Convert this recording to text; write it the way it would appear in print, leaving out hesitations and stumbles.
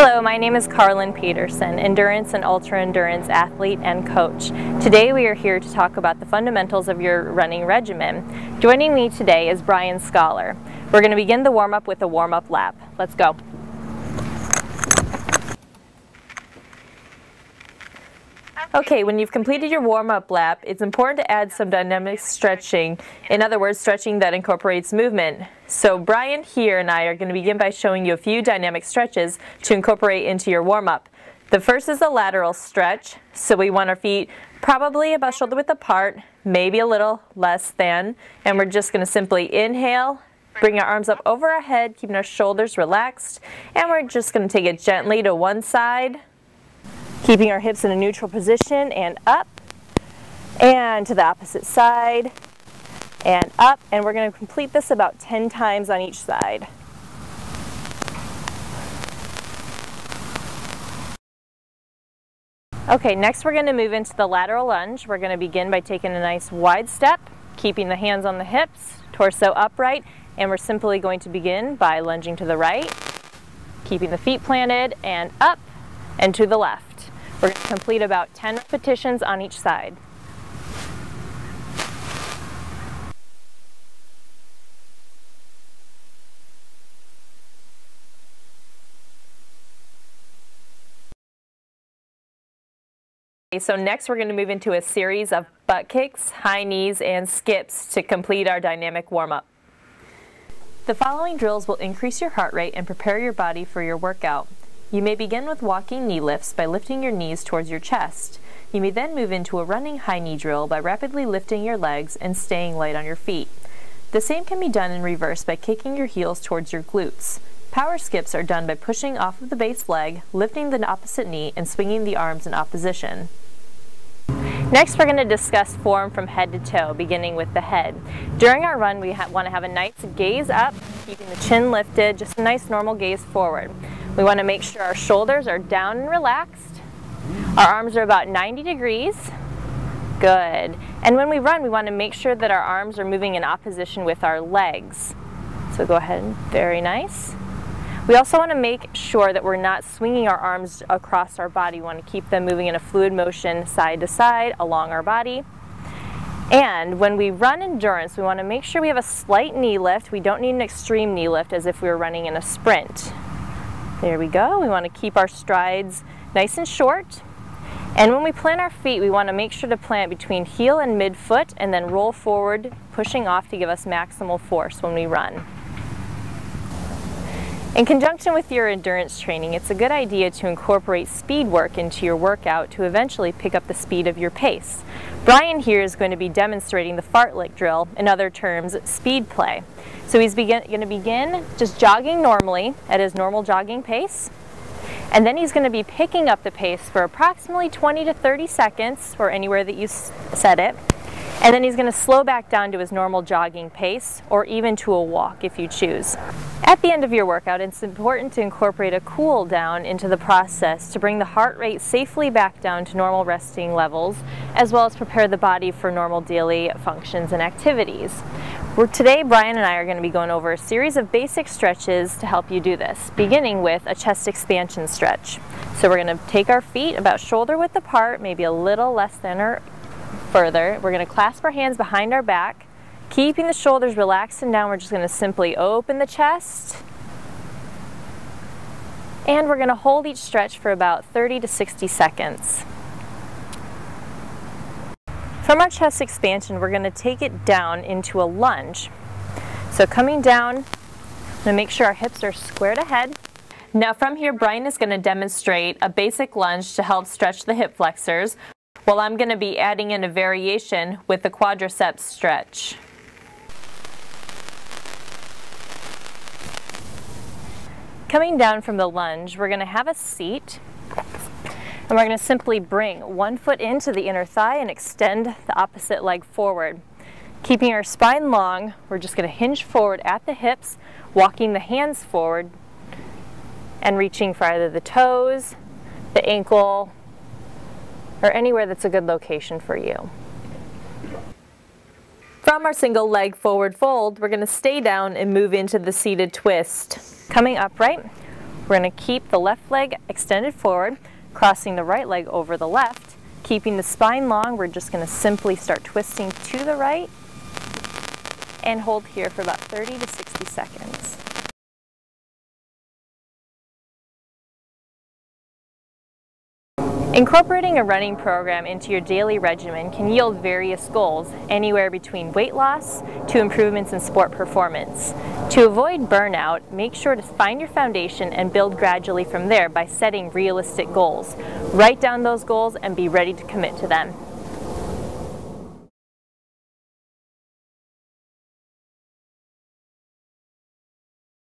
Hello, my name is Carlyn Peterson, endurance and ultra-endurance athlete and coach. Today we are here to talk about the fundamentals of your running regimen. Joining me today is Brian Scholar. We're going to begin the warm-up with a warm-up lap. Let's go. Okay, when you've completed your warm-up lap, it's important to add some dynamic stretching. In other words, stretching that incorporates movement. So Brian here and I are going to begin by showing you a few dynamic stretches to incorporate into your warm-up. The first is a lateral stretch. So we want our feet probably about shoulder width apart, maybe a little less than. And we're just going to simply inhale, bring our arms up over our head, keeping our shoulders relaxed. And we're just going to take it gently to one side, keeping our hips in a neutral position, and up, and to the opposite side, and up, and we're going to complete this about 10 times on each side. Okay, next we're going to move into the lateral lunge. We're going to begin by taking a nice wide step, keeping the hands on the hips, torso upright, and we're simply going to begin by lunging to the right, keeping the feet planted, and up, and to the left. We're going to complete about 10 repetitions on each side. Okay, so next we're going to move into a series of butt kicks, high knees, and skips to complete our dynamic warm-up. The following drills will increase your heart rate and prepare your body for your workout. You may begin with walking knee lifts by lifting your knees towards your chest. You may then move into a running high knee drill by rapidly lifting your legs and staying light on your feet. The same can be done in reverse by kicking your heels towards your glutes. Power skips are done by pushing off of the base leg, lifting the opposite knee, and swinging the arms in opposition. Next, we're going to discuss form from head to toe, beginning with the head. During our run, we want to have a nice gaze up, keeping the chin lifted, just a nice normal gaze forward. We want to make sure our shoulders are down and relaxed. Our arms are about 90 degrees. Good. And when we run, we want to make sure that our arms are moving in opposition with our legs. So go ahead, very nice. We also want to make sure that we're not swinging our arms across our body. We want to keep them moving in a fluid motion side to side along our body. And when we run endurance, we want to make sure we have a slight knee lift. We don't need an extreme knee lift as if we were running in a sprint. There we go. We want to keep our strides nice and short. And when we plant our feet, we want to make sure to plant between heel and midfoot and then roll forward, pushing off to give us maximal force when we run. In conjunction with your endurance training, it's a good idea to incorporate speed work into your workout to eventually pick up the speed of your pace. Brian here is going to be demonstrating the fartlek drill, in other terms, speed play. So he's going to begin just jogging normally at his normal jogging pace, and then he's going to be picking up the pace for approximately 20 to 30 seconds, or anywhere that you set it, and then he's going to slow back down to his normal jogging pace, or even to a walk if you choose. At the end of your workout, it's important to incorporate a cool down into the process to bring the heart rate safely back down to normal resting levels, as well as prepare the body for normal daily functions and activities. Today, Brian and I are going to be going over a series of basic stretches to help you do this, beginning with a chest expansion stretch. So we're going to take our feet about shoulder width apart, maybe a little less than or further. We're going to clasp our hands behind our back, keeping the shoulders relaxed and down. We're just going to simply open the chest. And we're going to hold each stretch for about 30 to 60 seconds. From our chest expansion, we're going to take it down into a lunge. So coming down, I'm going to make sure our hips are squared ahead. Now from here, Brian is going to demonstrate a basic lunge to help stretch the hip flexors, while I'm going to be adding in a variation with the quadriceps stretch. Coming down from the lunge, we're going to have a seat. And we're going to simply bring one foot into the inner thigh and extend the opposite leg forward. Keeping our spine long, we're just going to hinge forward at the hips, walking the hands forward and reaching for either the toes, the ankle, or anywhere that's a good location for you. From our single leg forward fold, we're going to stay down and move into the seated twist. Coming upright, We're going to keep the left leg extended forward, crossing the right leg over the left. Keeping the spine long, we're just going to simply start twisting to the right and hold here for about 30 to 60 seconds. Incorporating a running program into your daily regimen can yield various goals, anywhere between weight loss to improvements in sport performance. To avoid burnout, make sure to find your foundation and build gradually from there by setting realistic goals. Write down those goals and be ready to commit to them.